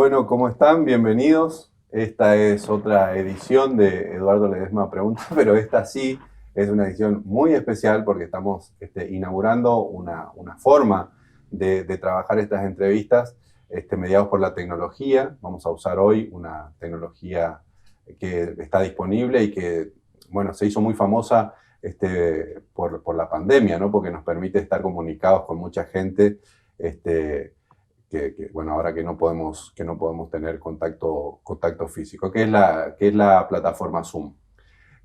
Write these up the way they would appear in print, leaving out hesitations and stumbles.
Bueno, ¿cómo están? Bienvenidos. Esta es otra edición de Eduardo Ledesma Pregunta, pero esta sí es una edición muy especial porque estamos inaugurando una forma de trabajar estas entrevistas mediados por la tecnología. Vamos a usar hoy una tecnología que está disponible y que, bueno, se hizo muy famosa por la pandemia, ¿no? Porque nos permite estar comunicados con mucha gente, bueno, ahora que no podemos tener contacto físico, que es la plataforma Zoom.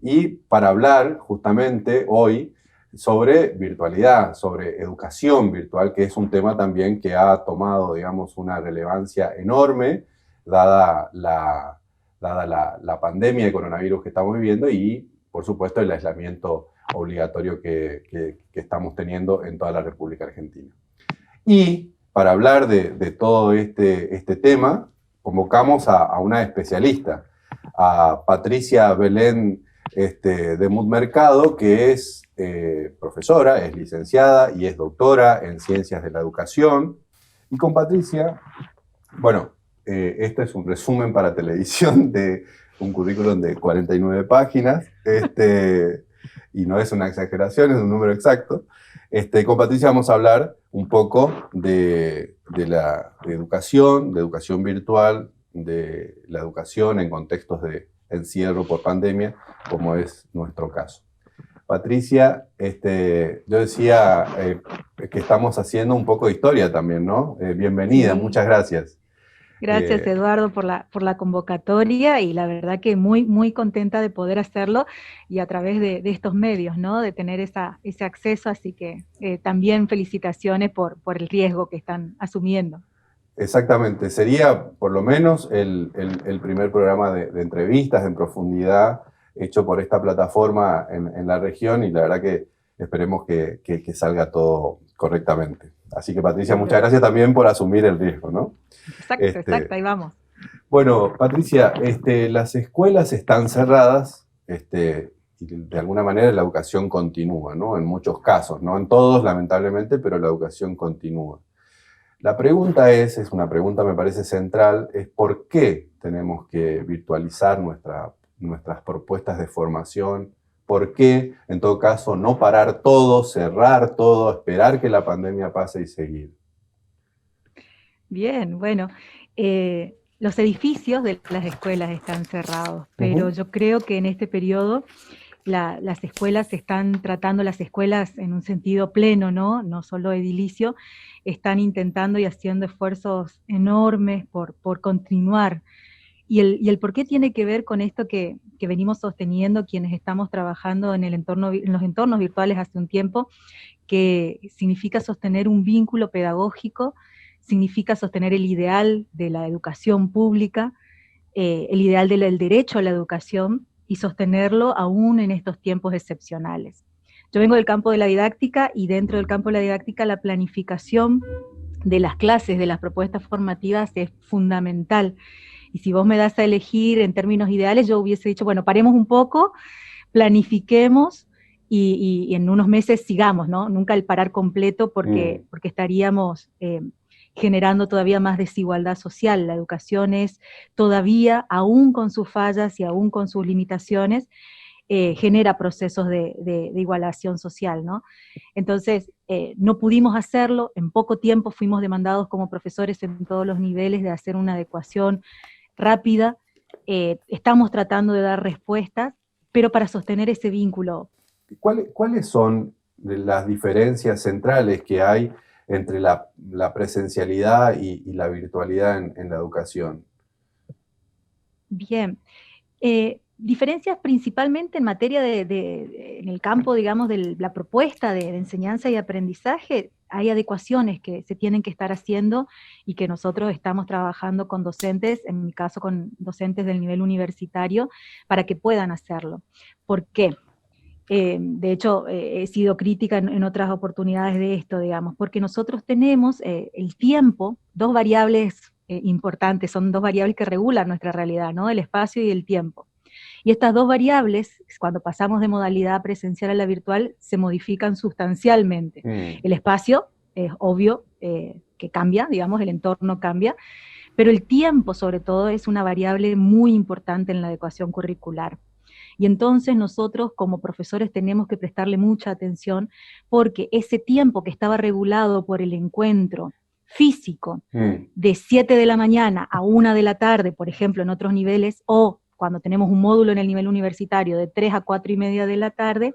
Y para hablar justamente hoy sobre virtualidad, sobre educación virtual, que es un tema también que ha tomado, digamos, una relevancia enorme, dada la pandemia de coronavirus que estamos viviendo y, por supuesto, el aislamiento obligatorio que estamos teniendo en toda la República Argentina. Y para hablar de todo este tema, convocamos a una especialista, a Patricia Belén de Mut Mercado, que es profesora, es licenciada y es doctora en Ciencias de la Educación. Y con Patricia, bueno, este es un resumen para televisión de un currículum de 49 páginas, y no es una exageración, es un número exacto. Con Patricia vamos a hablar un poco de educación virtual, de la educación en contextos de encierro por pandemia, como es nuestro caso. Patricia, yo decía que estamos haciendo un poco de historia también, ¿no? Bienvenida, Sí. Muchas gracias. Gracias, Eduardo, por la convocatoria y la verdad que muy, muy contenta de poder hacerlo y a través de estos medios, ¿no? De tener ese acceso, así que también felicitaciones por el riesgo que están asumiendo. Exactamente, sería por lo menos el primer programa de entrevistas en profundidad hecho por esta plataforma en la región y la verdad que esperemos que salga todo correctamente. Así que Patricia, muchas Seguro. gracias también por asumir el riesgo, ¿no? Exacto, Este, exacto, ahí vamos. bueno, Patricia, las escuelas están cerradas, y de alguna manera la educación continúa, ¿no? En muchos casos, no en todos lamentablemente, pero la educación continúa. La pregunta es una pregunta me parece central, es por qué tenemos que virtualizar nuestras propuestas de formación, por qué, en todo caso, no parar todo, cerrar todo, esperar que la pandemia pase y seguir. Bien, bueno, los edificios de las escuelas están cerrados, pero Ujú. yo creo que en este periodo las escuelas están tratando, las escuelas en un sentido pleno, ¿no? No solo edilicio, están intentando y haciendo esfuerzos enormes por continuar. Y el por qué tiene que ver con esto que venimos sosteniendo quienes estamos trabajando en los entornos virtuales hace un tiempo, que significa sostener un vínculo pedagógico, significa sostener el ideal de la educación pública, el ideal del derecho a la educación y sostenerlo aún en estos tiempos excepcionales. Yo vengo del campo de la didáctica y dentro del campo de la didáctica la planificación de las clases, de las propuestas formativas es fundamental. Y si vos me das a elegir en términos ideales, yo hubiese dicho, bueno, paremos un poco, planifiquemos y en unos meses sigamos, ¿no? Nunca el parar completo Mm. porque estaríamos generando todavía más desigualdad social. La educación es todavía, aún con sus fallas y aún con sus limitaciones, genera procesos de igualación social, ¿no? Entonces, no pudimos hacerlo, en poco tiempo fuimos demandados como profesores en todos los niveles de hacer una adecuación rápida, estamos tratando de dar respuestas, pero para sostener ese vínculo. ¿Cuáles son las diferencias centrales que hay entre la presencialidad y la virtualidad en la educación? Bien, diferencias principalmente en materia en el campo, digamos, de la propuesta de enseñanza y aprendizaje, hay adecuaciones que se tienen que estar haciendo y que nosotros estamos trabajando con docentes, en mi caso con docentes del nivel universitario, para que puedan hacerlo. ¿Por qué? De hecho, he sido crítica en otras oportunidades de esto, digamos, porque nosotros tenemos el tiempo, dos variables importantes, son dos variables que regulan nuestra realidad, ¿no? El espacio y el tiempo. Y estas dos variables, cuando pasamos de modalidad presencial a la virtual, se modifican sustancialmente. Mm. El espacio es obvio que cambia, digamos, el entorno cambia, Pero el tiempo, sobre todo, es una variable muy importante en la adecuación curricular. Y entonces nosotros como profesores tenemos que prestarle mucha atención porque ese tiempo que estaba regulado por el encuentro físico de 7 de la mañana a 1 de la tarde, por ejemplo, en otros niveles, o cuando tenemos un módulo en el nivel universitario de 3 a 4 y media de la tarde,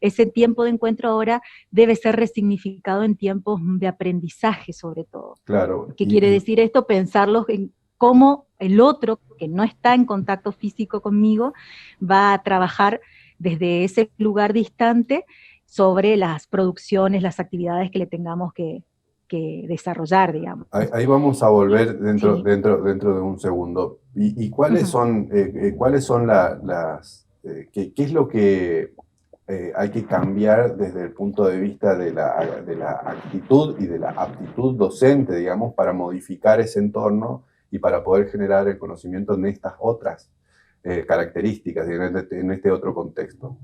ese tiempo de encuentro ahora debe ser resignificado en tiempos de aprendizaje sobre todo. Claro. ¿Qué quiere decir esto? Pensarlos en cómo el otro, que no está en contacto físico conmigo, va a trabajar desde ese lugar distante sobre las producciones, las actividades que le tengamos que desarrollar, digamos. Ahí vamos a volver dentro, Sí. dentro de un segundo. ¿Y cuáles son, qué es lo que hay que cambiar desde el punto de vista de la actitud y de la aptitud docente, digamos, para modificar ese entorno y para poder generar el conocimiento en estas otras características, en este otro contexto?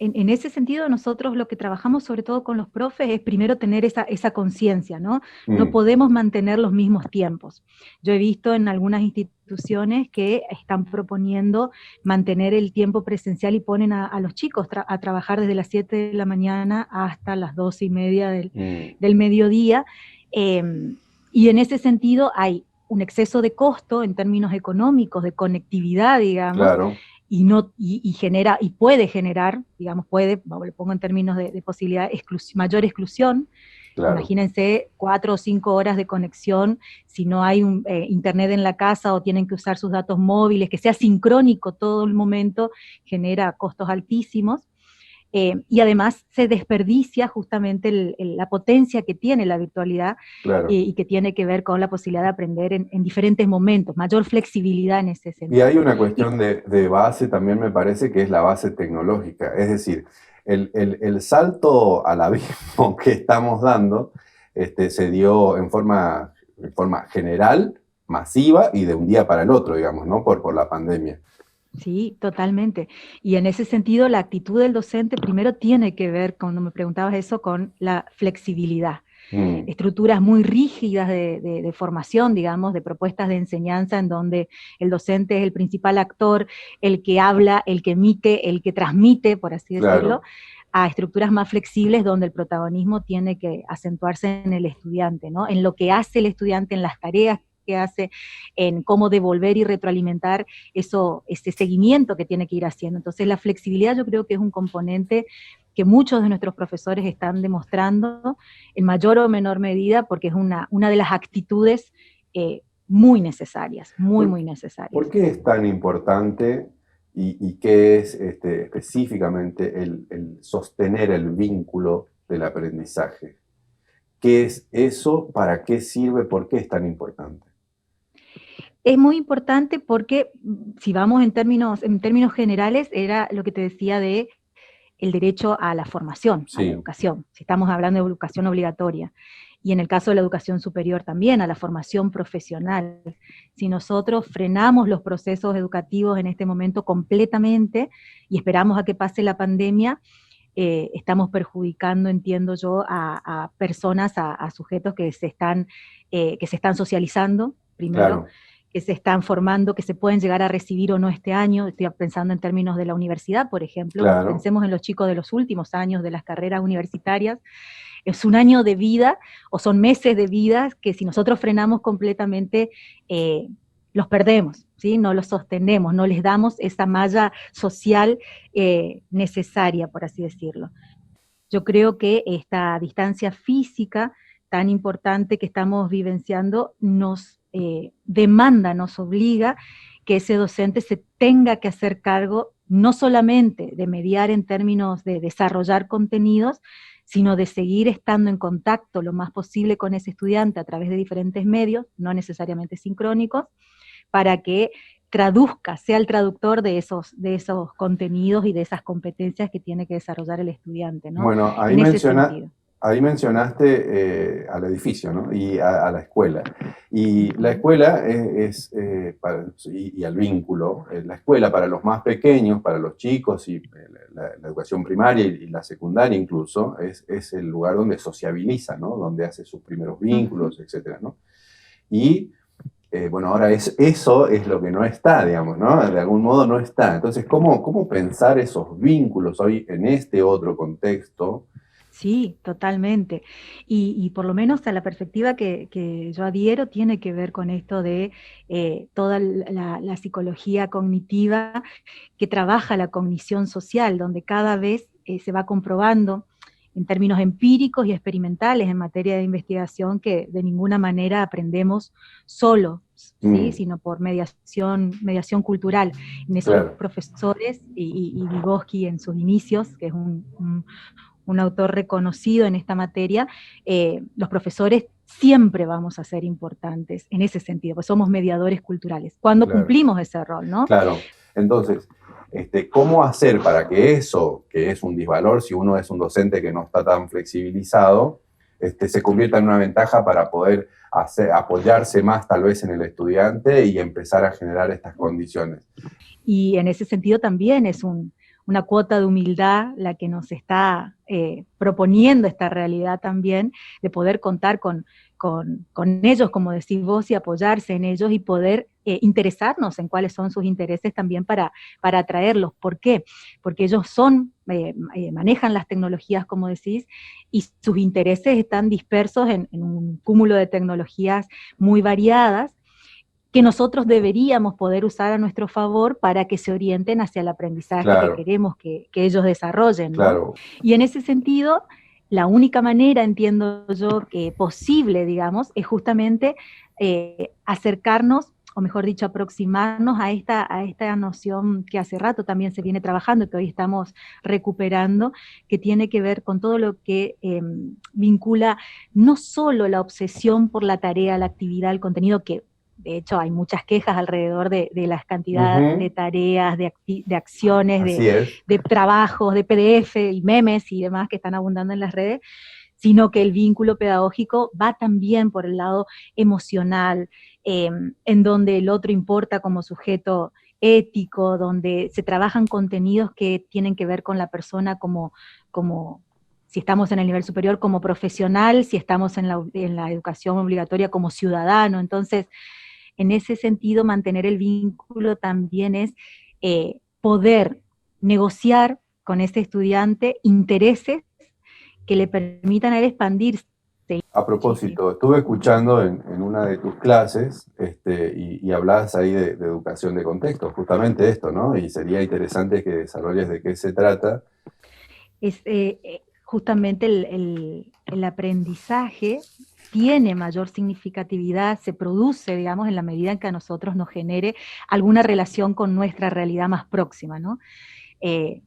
En ese sentido, nosotros lo que trabajamos sobre todo con los profes es primero tener esa conciencia, ¿no? No podemos mantener los mismos tiempos. Yo he visto en algunas instituciones que están proponiendo mantener el tiempo presencial y ponen a los chicos a trabajar desde las 7 de la mañana hasta las 12 y media del mediodía. Y en ese sentido hay un exceso de costo en términos económicos, de conectividad, digamos, Claro. y genera, y puede generar, digamos, lo pongo en términos de posibilidad, mayor exclusión. Claro. Imagínense 4 o 5 horas de conexión, si no hay internet en la casa o tienen que usar sus datos móviles, que sea sincrónico todo el momento, genera costos altísimos. Y además se desperdicia justamente la potencia que tiene la virtualidad. Claro. Y que tiene que ver con la posibilidad de aprender en diferentes momentos, mayor flexibilidad en ese sentido. Y hay una cuestión de base también, me parece, que es la base tecnológica. Es decir, el salto al abismo que estamos dando se dio en forma general, masiva y de un día para el otro, digamos, ¿no? Por la pandemia. Sí, totalmente. Y en ese sentido, la actitud del docente primero tiene que ver, cuando me preguntabas eso, con la flexibilidad. Estructuras muy rígidas de formación, digamos, de propuestas de enseñanza en donde el docente es el principal actor, el que habla, el que emite, el que transmite, por así decirlo, a estructuras más flexibles donde el protagonismo tiene que acentuarse en el estudiante, ¿no? En lo que hace el estudiante, en las tareas que hace, en cómo devolver y retroalimentar ese seguimiento que tiene que ir haciendo. Entonces la flexibilidad yo creo que es un componente que muchos de nuestros profesores están demostrando en mayor o menor medida porque es una de las actitudes muy necesarias, muy necesarias. ¿Por qué es tan importante y qué es específicamente el sostener el vínculo del aprendizaje? ¿Qué es eso? ¿Para qué sirve? ¿Por qué es tan importante? Es muy importante porque, si vamos en términos generales, era lo que te decía de el derecho a la formación, sí, a la educación, si estamos hablando de educación obligatoria. Y en el caso de la educación superior también, a la formación profesional. Si nosotros frenamos los procesos educativos en este momento completamente y esperamos a que pase la pandemia, estamos perjudicando, entiendo yo, a personas, a sujetos que se están socializando, primero, claro, que se están formando, que se pueden llegar a recibir o no este año. Estoy pensando en términos de la universidad, por ejemplo. Claro. Pensemos en los chicos de los últimos años de las carreras universitarias. Es un año de vida, o son meses de vida, que si nosotros frenamos completamente, los perdemos, ¿sí? No los sostenemos, no les damos esa malla social necesaria, por así decirlo. Yo creo que esta distancia física tan importante que estamos vivenciando nos demanda, nos obliga que ese docente se tenga que hacer cargo no solamente de mediar en términos de desarrollar contenidos, sino de seguir estando en contacto lo más posible con ese estudiante a través de diferentes medios, no necesariamente sincrónicos, para que traduzca, sea el traductor de esos contenidos y de esas competencias que tiene que desarrollar el estudiante, ¿no? Bueno, ahí mencionaste al edificio, ¿no? Y a la escuela. Y la escuela y al vínculo. La escuela para los más pequeños, para los chicos, y la educación primaria y la secundaria incluso, es el lugar donde sociabiliza, ¿no? Donde hace sus primeros vínculos, etcétera, ¿no? Y bueno, ahora eso es lo que no está, digamos, ¿no? De algún modo no está. Entonces, ¿cómo pensar esos vínculos hoy en este otro contexto? Sí, totalmente. Y por lo menos a la perspectiva que yo adhiero tiene que ver con esto de toda la psicología cognitiva que trabaja la cognición social, donde cada vez se va comprobando en términos empíricos y experimentales en materia de investigación que de ninguna manera aprendemos solo, ¿sí? Mm, Sino por mediación cultural. En eso los claro, profesores y Vygotsky en sus inicios, que es un autor reconocido en esta materia, los profesores siempre vamos a ser importantes en ese sentido, pues somos mediadores culturales, cuando claro, cumplimos ese rol, ¿no? claro. Entonces, ¿cómo hacer para que eso, que es un disvalor, si uno es un docente que no está tan flexibilizado, se convierta en una ventaja para poder apoyarse más tal vez en el estudiante y empezar a generar estas condiciones? Y en ese sentido también es una cuota de humildad la que nos está proponiendo esta realidad también, de poder contar con ellos, como decís vos, y apoyarse en ellos y poder interesarnos en cuáles son sus intereses también para atraerlos. ¿Por qué? Porque ellos manejan las tecnologías, como decís, y sus intereses están dispersos en un cúmulo de tecnologías muy variadas, que nosotros deberíamos poder usar a nuestro favor para que se orienten hacia el aprendizaje que Claro, queremos que ellos desarrollen, ¿no? claro. Y en ese sentido, la única manera, entiendo yo, que posible, digamos, es justamente acercarnos, o mejor dicho, aproximarnos a esta noción que hace rato también se viene trabajando, que hoy estamos recuperando, que tiene que ver con todo lo que vincula no solo la obsesión por la tarea, la actividad, el contenido, que de hecho hay muchas quejas alrededor de la cantidad de Ujú, tareas, de acciones, así es. de trabajos, de PDF y memes y demás que están abundando en las redes, sino que el vínculo pedagógico va también por el lado emocional, en donde el otro importa como sujeto ético, donde se trabajan contenidos que tienen que ver con la persona como si estamos en el nivel superior como profesional, si estamos en la educación obligatoria como ciudadano. Entonces, en ese sentido, mantener el vínculo también es poder negociar con ese estudiante intereses que le permitan a él expandirse. A Sí. propósito, estuve escuchando en una de tus clases y hablabas ahí de educación de contexto, justamente esto, ¿no? Y sería interesante que desarrolles de qué se trata. Es justamente el aprendizaje tiene mayor significatividad, se produce, digamos, en la medida en que a nosotros nos genere alguna relación con nuestra realidad más próxima, ¿no? Eh,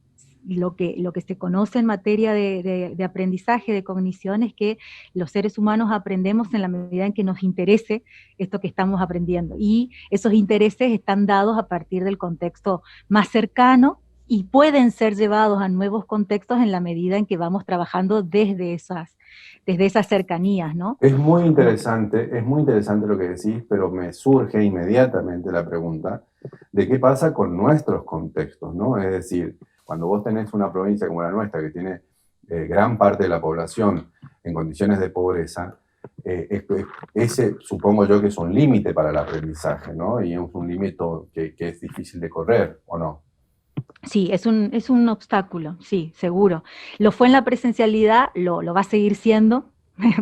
lo que se conoce en materia de aprendizaje, de cognición, es que los seres humanos aprendemos en la medida en que nos interese esto que estamos aprendiendo. Y esos intereses están dados a partir del contexto más cercano y pueden ser llevados a nuevos contextos en la medida en que vamos trabajando desde esas cercanías, ¿no? Como, Es muy interesante lo que decís, pero me surge inmediatamente la pregunta de qué pasa con nuestros contextos, ¿no? Es decir, cuando vos tenés una provincia como la nuestra, que tiene gran parte de la población en condiciones de pobreza, ese supongo yo que es un límite para el aprendizaje, ¿no? Y es un límite que es difícil de correr, ¿o no? sí, es un obstáculo, sí, seguro. Lo fue en la presencialidad, lo va a seguir siendo,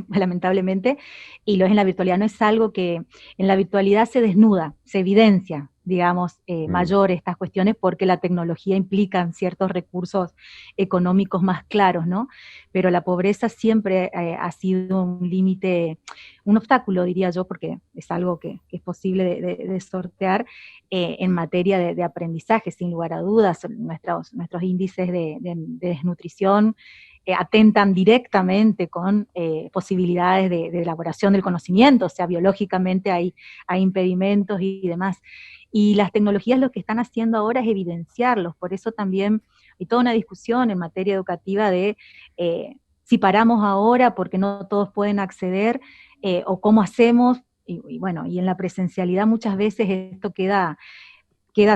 lamentablemente, y lo es en la virtualidad. No es algo que en la virtualidad se desnuda, se evidencia, digamos, Mm, mayor estas cuestiones porque la tecnología implica ciertos recursos económicos más claros, ¿no? Pero la pobreza siempre ha sido un límite, un obstáculo, diría yo, porque es algo que es posible de sortear en materia de aprendizaje, sin lugar a dudas. Nuestros índices de desnutrición atentan directamente con posibilidades de elaboración del conocimiento, o sea, biológicamente hay impedimentos y demás. Y las tecnologías lo que están haciendo ahora es evidenciarlos, por eso también hay toda una discusión en materia educativa de si paramos ahora porque no todos pueden acceder, o cómo hacemos, y bueno, y en la presencialidad muchas veces esto queda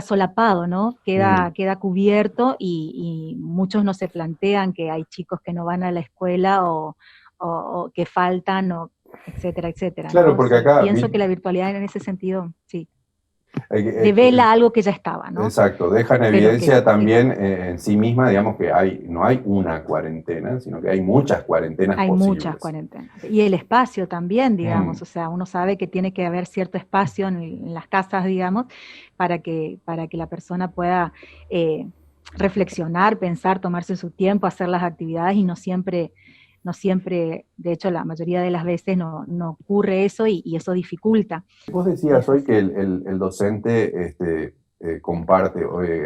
solapado, ¿no? Queda, mm. queda cubierto y muchos no se plantean que hay chicos que no van a la escuela o que faltan etcétera, etcétera, Claro, ¿no? porque Sí, acá, pienso que la virtualidad en ese sentido, sí, eh, devela algo que ya estaba, ¿no? exacto, deja en Pero evidencia que también en sí misma, digamos que no hay una cuarentena, sino que hay muchas cuarentenas hay muchas posibles. cuarentenas. Y el espacio también, Mm. digamos, o sea, uno sabe que tiene que haber cierto espacio en las casas, digamos, para que la persona pueda eh, reflexionar, pensar, tomarse su tiempo, hacer las actividades y no siempre, de hecho la mayoría de las veces no ocurre eso y eso dificulta. Vos decías Es hoy que así. el docente comparte,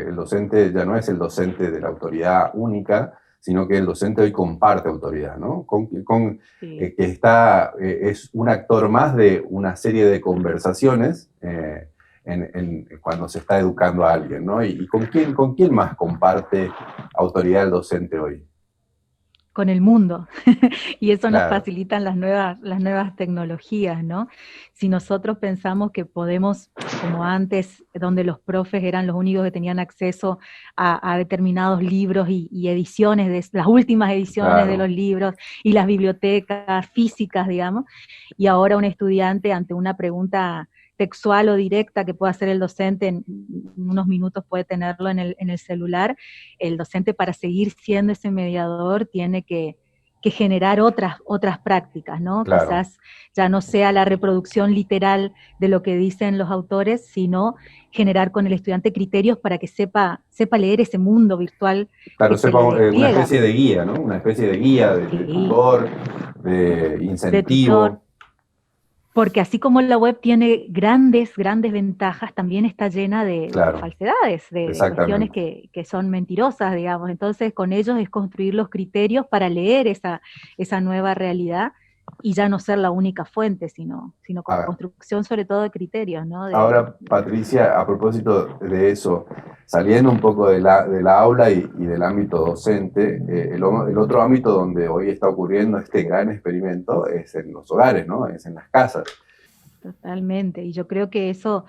el docente ya no es el docente de la autoridad única, sino que el docente hoy comparte autoridad, ¿no? Sí. Que está, es un actor más de una serie de conversaciones cuando se está educando a alguien, ¿no? Y con quién más comparte autoridad el docente hoy? Con el mundo. Y eso nos Claro, facilitan las nuevas tecnologías, ¿no? Si nosotros pensamos que podemos, como antes, donde los profes eran los únicos que tenían acceso a determinados libros y ediciones, las últimas ediciones de los claro. libros y las bibliotecas físicas, digamos, y ahora un estudiante ante una pregunta textual o directa que pueda hacer el docente en unos minutos puede tenerlo en el celular, el docente para seguir siendo ese mediador tiene que generar otras prácticas, ¿no? Claro. Quizás ya no sea la reproducción literal de lo que dicen los autores, sino generar con el estudiante criterios para que sepa leer ese mundo virtual Claro, que se sepa, le una despliega. especie de guía, ¿no? Una especie de guía, de Sí, tutor, de de tutor, incentivo. porque así como la web tiene grandes ventajas, también está llena de Claro, falsedades, de cuestiones exactamente. que son mentirosas, digamos. Entonces, con ellos es construir los criterios para leer esa nueva realidad y ya no ser la única fuente, sino con Ah, construcción sobre todo de criterios, ¿no? ahora, Patricia, a propósito de eso, saliendo un poco de la aula y del ámbito docente, el otro ámbito donde hoy está ocurriendo este gran experimento es en los hogares, ¿no? Es en las casas. Totalmente. Y yo creo que eso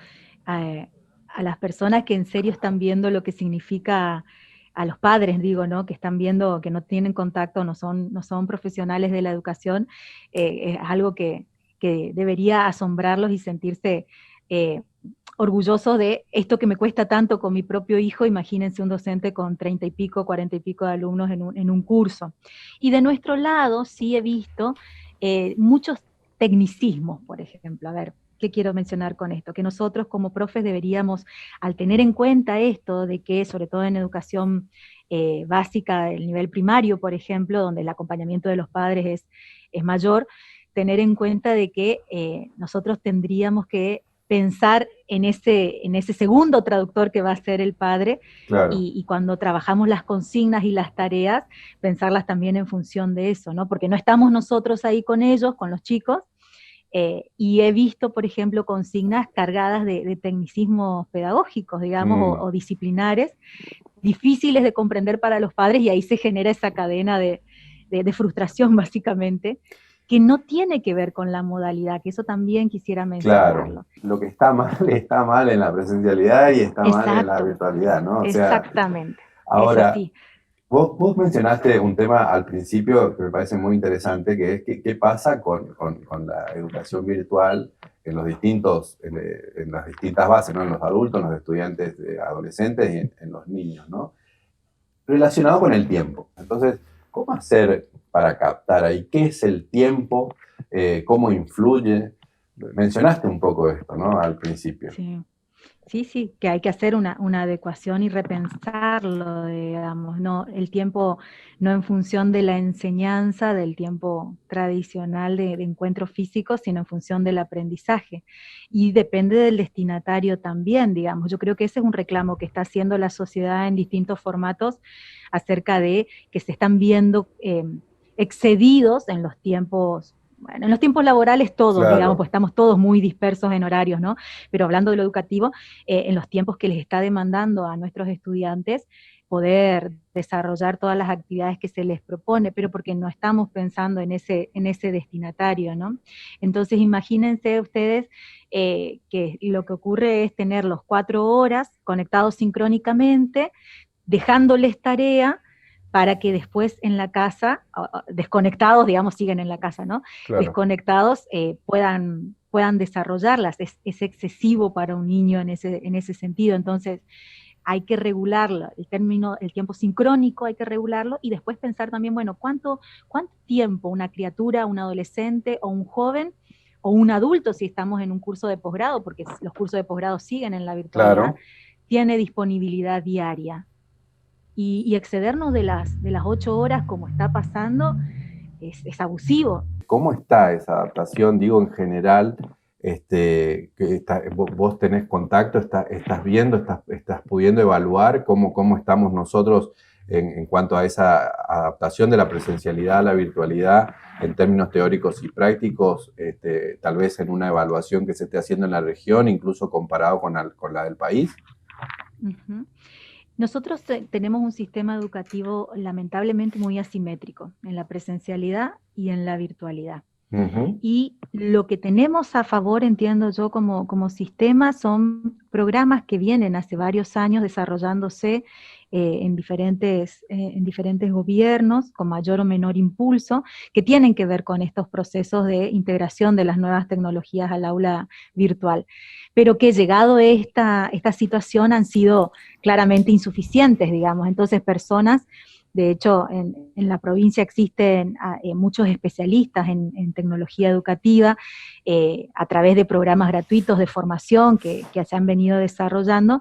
a las personas que en serio están viendo lo que significa, a los padres, digo, ¿no? Que están viendo, que no tienen contacto, no son profesionales de la educación, es algo que debería asombrarlos y sentirse eh, orgullosos de esto que me cuesta tanto con mi propio hijo. Imagínense un docente con 30 y pico, 40 y pico de alumnos en un curso. Y de nuestro lado sí he visto muchos tecnicismos, por ejemplo. A ver, ¿qué quiero mencionar con esto? Que nosotros como profes deberíamos, al tener en cuenta esto de que, sobre todo en educación básica, del nivel primario, por ejemplo, donde el acompañamiento de los padres es mayor, tener en cuenta de que nosotros tendríamos que pensar en ese segundo traductor que va a ser el padre, Claro. y cuando trabajamos las consignas y las tareas, pensarlas también en función de eso, ¿no? Porque no estamos nosotros ahí con ellos, con los chicos, y he visto, por ejemplo, consignas cargadas de tecnicismos pedagógicos, digamos, Mm, o disciplinares, difíciles de comprender para los padres, y ahí se genera esa cadena de frustración, básicamente, que no tiene que ver con la modalidad, que eso también quisiera claro. mencionarlo. Lo que está mal en la presencialidad y está mal en la Exacto, virtualidad, ¿no? O sea, exactamente, es ahora, así. vos mencionaste un tema al principio que me parece muy interesante, que es qué pasa con la educación virtual en los en las distintas bases, ¿no? En los adultos, en los estudiantes, adolescentes y en los niños, ¿no? Relacionado con el tiempo. Entonces, ¿cómo hacer para captar ahí? ¿Qué es el tiempo? ¿Cómo influye? Mencionaste un poco esto, ¿no? Al principio. Sí. Sí, que hay que hacer una adecuación y repensarlo, digamos, no, el tiempo no en función de la enseñanza, del tiempo tradicional de encuentro físico, sino en función del aprendizaje. Y depende del destinatario también, digamos. Yo creo que ese es un reclamo que está haciendo la sociedad en distintos formatos acerca de que se están viendo excedidos en los tiempos. Bueno, en los tiempos laborales todos, digamos, Claro, pues estamos todos muy dispersos en horarios, ¿no? Pero hablando de lo educativo, en los tiempos que les está demandando a nuestros estudiantes poder desarrollar todas las actividades que se les propone, pero porque no estamos pensando en ese destinatario, ¿no? Entonces imagínense ustedes que lo que ocurre es tenerlos 4 horas conectados sincrónicamente, dejándoles tarea, para que después en la casa, desconectados, digamos, siguen en la casa, ¿no? Claro. Desconectados puedan desarrollarlas. Es excesivo para un niño en ese sentido. Entonces, hay que regularlo, el tiempo sincrónico hay que regularlo, y después pensar también, bueno, ¿cuánto tiempo una criatura, un adolescente o un joven o un adulto, si estamos en un curso de posgrado, porque los cursos de posgrado siguen en la virtualidad, Claro. tiene disponibilidad diaria? Y excedernos de las 8 horas como está pasando es abusivo. ¿Cómo está esa adaptación? Digo, en general, vos tenés contacto, estás viendo, estás pudiendo evaluar cómo estamos nosotros en cuanto a esa adaptación de la presencialidad a la virtualidad en términos teóricos y prácticos, tal vez en una evaluación que se esté haciendo en la región, incluso comparado con la del país. Uh-huh. Nosotros tenemos un sistema educativo lamentablemente muy asimétrico en la presencialidad y en la virtualidad. Uh-huh. Y lo que tenemos a favor, entiendo yo, como sistema, son programas que vienen hace varios años desarrollándose en diferentes gobiernos, con mayor o menor impulso, que tienen que ver con estos procesos de integración de las nuevas tecnologías al aula virtual, pero que llegado esta situación han sido claramente insuficientes, digamos. Entonces, personas, de hecho, en la provincia existen muchos especialistas en tecnología educativa a través de programas gratuitos de formación que se han venido desarrollando.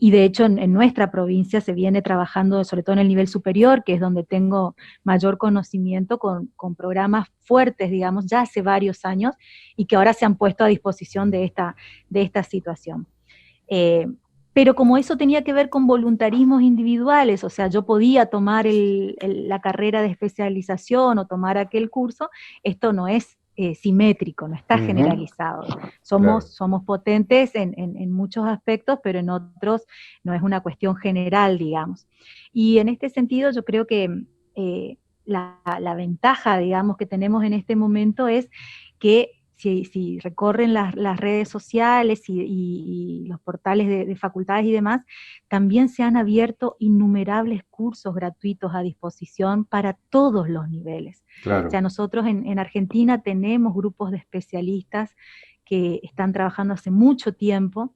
Y de hecho en nuestra provincia se viene trabajando, sobre todo en el nivel superior, que es donde tengo mayor conocimiento, con programas fuertes, digamos, ya hace varios años, y que ahora se han puesto a disposición de esta situación. Pero como eso tenía que ver con voluntarismos individuales, o sea, yo podía tomar la carrera de especialización o tomar aquel curso, esto no es simétrico, no está generalizado. Somos potentes en muchos aspectos, pero en otros no es una cuestión general, digamos. Y en este sentido yo creo que la ventaja, digamos, que tenemos en este momento es que si recorren las redes sociales y los portales de facultades y demás, también se han abierto innumerables cursos gratuitos a disposición para todos los niveles. Claro. O sea, nosotros en Argentina tenemos grupos de especialistas que están trabajando hace mucho tiempo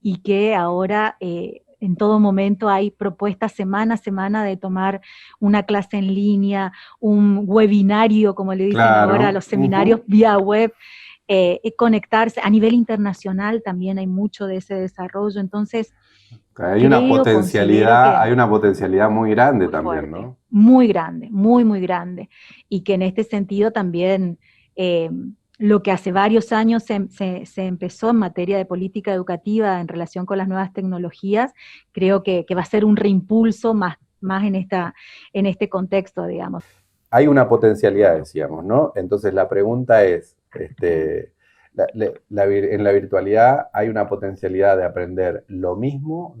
y que ahora en todo momento hay propuestas semana a semana de tomar una clase en línea, un webinario, como le dicen ahora, los seminarios vía web, conectarse. A nivel internacional también hay mucho de ese desarrollo, entonces hay una potencialidad muy grande también, fuerte, ¿no? Muy grande, muy grande, y que en este sentido también lo que hace varios años se empezó en materia de política educativa en relación con las nuevas tecnologías, creo que va a ser un reimpulso más en este contexto, digamos. Hay una potencialidad, decíamos, ¿no? Entonces la pregunta es, en la virtualidad hay una potencialidad de aprender lo mismo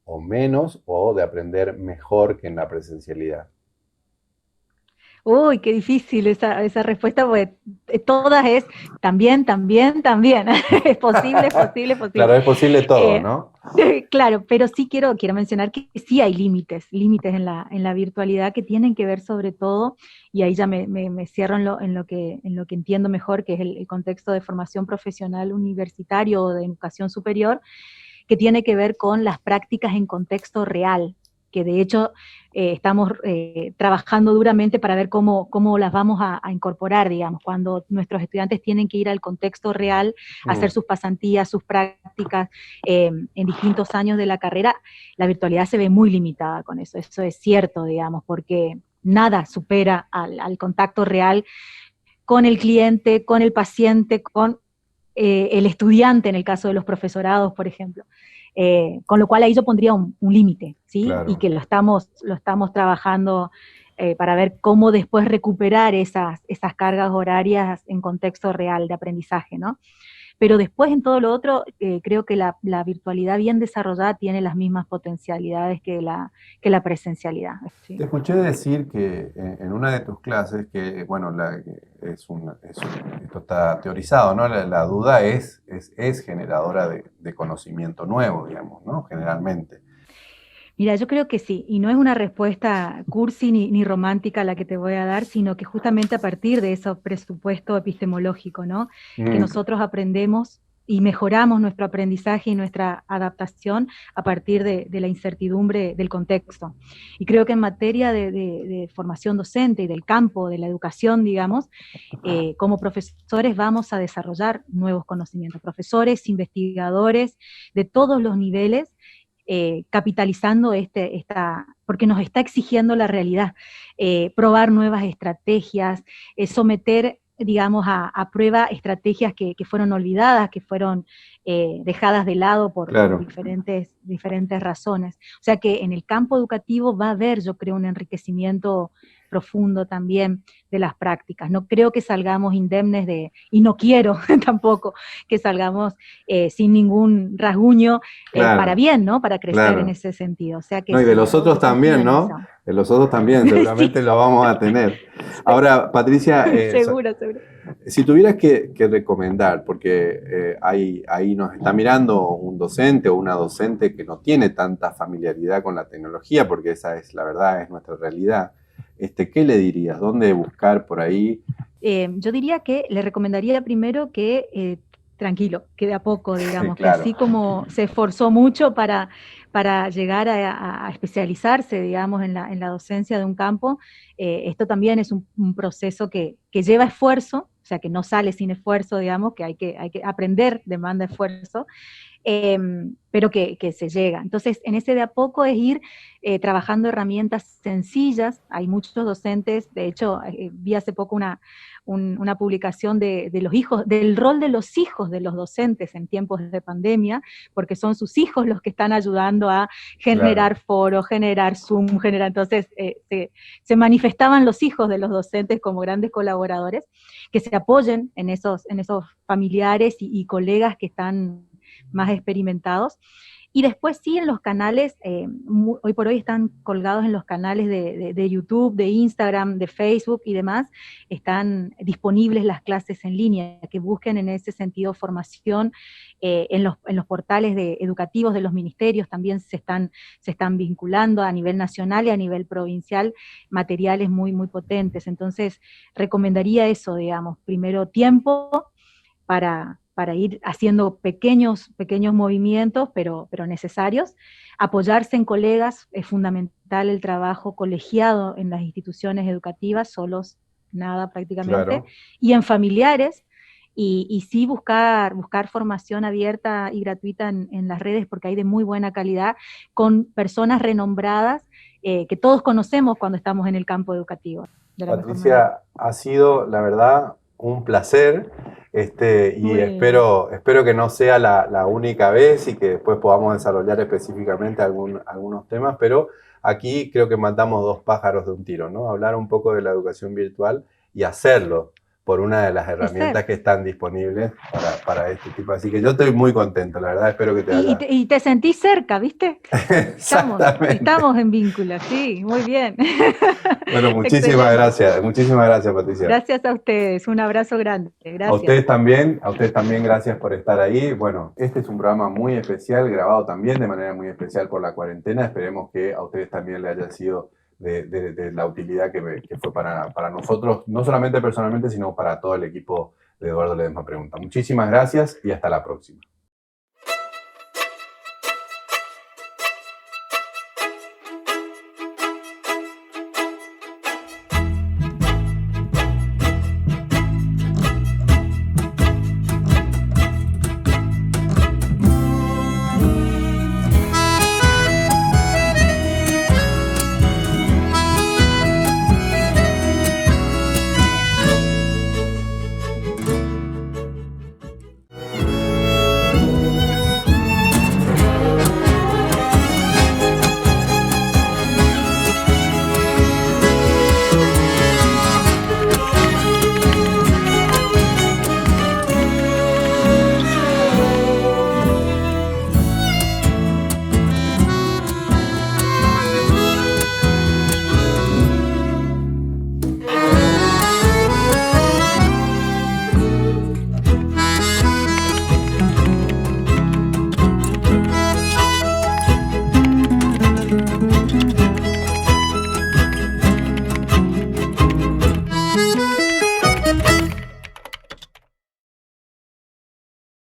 o menos, o de aprender mejor que en la presencialidad. Uy, qué difícil esa respuesta, porque todas es también. Es posible. Claro, es posible todo, ¿no? Claro, pero sí quiero mencionar que sí hay límites en la virtualidad que tienen que ver sobre todo, y ahí ya me cierro en lo que entiendo mejor, que es el contexto de formación profesional universitario o de educación superior, que tiene que ver con las prácticas en contexto real, que de hecho estamos trabajando duramente para ver cómo las vamos a incorporar, digamos, cuando nuestros estudiantes tienen que ir al contexto real, hacer sus pasantías, sus prácticas en distintos años de la carrera. La virtualidad se ve muy limitada con eso es cierto, digamos, porque nada supera al contacto real con el cliente, con el paciente, con el estudiante, en el caso de los profesorados, por ejemplo. Con lo cual ahí yo pondría un límite, ¿sí? Claro. Y que lo estamos trabajando para ver cómo después recuperar esas cargas horarias en contexto real de aprendizaje, ¿no? Pero después en todo lo otro, creo que la virtualidad bien desarrollada tiene las mismas potencialidades que la presencialidad. ¿Sí? Te escuché decir que en una de tus clases, que bueno, esto está teorizado, ¿no? La duda es generadora de conocimiento nuevo, digamos, ¿no? Generalmente. Mira, yo creo que sí, y no es una respuesta cursi ni romántica la que te voy a dar, sino que justamente a partir de ese presupuesto epistemológico, ¿no? Que Mm, nosotros aprendemos y mejoramos nuestro aprendizaje y nuestra adaptación a partir de la incertidumbre del contexto. Y creo que en materia de formación docente y del campo, de la educación, digamos, como profesores vamos a desarrollar nuevos conocimientos, profesores, investigadores de todos los niveles, capitalizando porque nos está exigiendo la realidad, probar nuevas estrategias, someter, digamos, a prueba estrategias que fueron olvidadas, que fueron dejadas de lado por claro. diferentes razones. O sea que en el campo educativo va a haber, yo creo, un enriquecimiento profundo también de las prácticas. No creo que salgamos indemnes y no quiero tampoco que salgamos sin ningún rasguño para Claro, bien, ¿no? Para crecer en claro. ese sentido. O sea que No, y de sí, los yo otros confío también, en ¿no? eso. De los otros también, seguramente Sí, lo vamos a tener. Ahora, Patricia, seguro, seguro. si tuvieras que recomendar, porque ahí nos está mirando un docente o una docente que no tiene tanta familiaridad con la tecnología, porque esa es la verdad, es nuestra realidad, ¿qué le dirías? ¿Dónde buscar por ahí? Yo diría que le recomendaría primero que tranquilo, que de a poco, digamos, que Claro, así como se esforzó mucho para llegar a especializarse, digamos, en la docencia de un campo, esto también es un proceso que lleva esfuerzo, o sea, que no sale sin esfuerzo, digamos, que hay que aprender, demanda esfuerzo, pero que se llega. Entonces, en ese de a poco es ir trabajando herramientas sencillas. Hay muchos docentes, de hecho, vi hace poco una publicación de los hijos, del rol de los hijos de los docentes en tiempos de pandemia, porque son sus hijos los que están ayudando a claro, generar foros, generar Zoom, entonces se manifestaban los hijos de los docentes como grandes colaboradores, que se apoyen en esos familiares y colegas que están más experimentados. Y después sí en los canales, hoy por hoy están colgados en los canales de YouTube, de Instagram, de Facebook y demás, están disponibles las clases en línea, que busquen en ese sentido formación en los portales educativos de los ministerios, también se están vinculando a nivel nacional y a nivel provincial materiales muy, muy potentes. Entonces, recomendaría eso, digamos, primero tiempo para ir haciendo pequeños movimientos, pero necesarios. Apoyarse en colegas, es fundamental el trabajo colegiado en las instituciones educativas, solos nada prácticamente, claro. y en familiares, y sí buscar formación abierta y gratuita en las redes, porque hay de muy buena calidad, con personas renombradas que todos conocemos cuando estamos en el campo educativo, de la mejor manera. Patricia, ha sido, la verdad, un placer. Y Bueno. espero que no sea la única vez y que después podamos desarrollar específicamente algunos temas, pero aquí creo que matamos dos pájaros de un tiro, ¿no? Hablar un poco de la educación virtual y hacerlo por una de las Exacto. herramientas que están disponibles para este tipo. Así que yo estoy muy contento, la verdad, espero que te haya... Y te sentís cerca, ¿viste? Exactamente. Estamos en vínculo, sí, muy bien. Bueno, Excelente. muchísimas gracias, Patricia. Gracias a ustedes, un abrazo grande, gracias. A ustedes también gracias por estar ahí. Bueno, este es un programa muy especial, grabado también de manera muy especial por la cuarentena. Esperemos que a ustedes también le haya sido de la utilidad que fue para nosotros, no solamente personalmente, sino para todo el equipo de Eduardo Ledesma Pregunta. Muchísimas gracias y hasta la próxima.